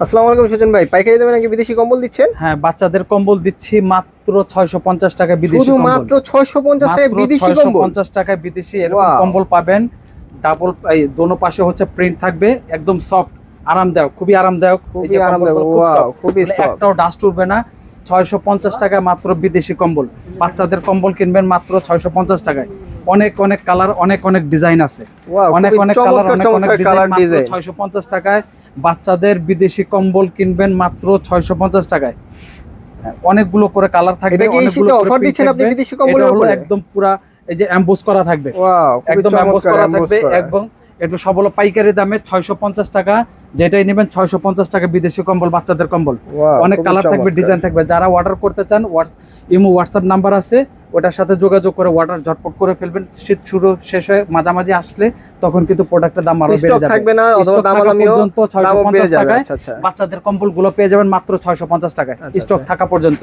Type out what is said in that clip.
আসসালামু আলাইকুম সুজন ভাই, পাইকারি দেবেন নাকি বিদেশি কম্বল দিচ্ছেন? হ্যাঁ, বাচ্চাদের কম্বল দিচ্ছি মাত্র 650 টাকা বিদেশি শুধু কম্বল। মাত্র 650 টাকায় মাত্র বিদেশি কম্বল। 650 টাকায় বিদেশি এরকম Wow! কম্বল পাবেন। ডাবল এই দোনো পাশে হচ্ছে প্রিন্ট থাকবে, একদম সফট, আরামদায়ক, খুবই আরামদায়ক। এই খুবই যে আরামদায়ক। কম্বলগুলো খুব ওয়াও, soft, খুবই মানে সফট। একটাও ডাস্ট উঠবে না। 650 টাকায় মাত্র বিদেশি কম্বল। বাচ্চাদের কম্বল কিনবেন মাত্র 650 টাকায়। অনেক অনেক কালার, অনেক অনেক ডিজাইন আছে। ওয়াও, অনেক খুবই অনেক কালার, চমৎকার অনেক অনেক চমৎকার ডিজাইন কালার মাত্র ডিজাইন। 650 টাকায়। বাচ্চাদের বিদেশি কম্বল কিনবেন মাত্র 650 টাকায়। অনেকগুলো করে কালার থাকবে, এটা কি অনেকগুলো শীতে করে অফার print দিচ্ছেন আপনি থাকবে। বিদেশি এটা কম্বলের হলো উপরে? একদম পুরা এই যে এমবোস করা থাকবে। ওয়াও, খুবই একদম এমবোস চমৎকার করা এমবোস থাকবে করা। এবং একটু সবল পাইকারি দামে 650 টাকা, যেটাই নেবেন 650 টাকা বিদেশি কম্বল, বাচ্চাদের কম্বল। ওয়াও, অনেক খুবই কালার থাকবে, চমৎকার। ডিজাইন থাকবে। যারা অর্ডার করতে চান হোয়াটসঅ্যাপ নাম্বার আছে, ওটার সাথে যোগাযোগ করে অর্ডার ঝটপট করে ফেলবেন। শীত শুরু শেষ হয়ে মাঝামাঝি আসলে তখন কিন্তু প্রোডাক্টের দাম আরো বেড়ে স্টক যাবে। থাকবে না অথবা স্টক থাকা দামাদামিও পর্যন্ত দামও বেড়ে 650 যাবে। টাকায় আচ্ছা আচ্ছা। বাচ্চাদের কম্বল গুলো পেয়ে যাবেন মাত্র 650 টাকায়, আচ্ছা, স্টক আচ্ছা। থাকা পর্যন্ত।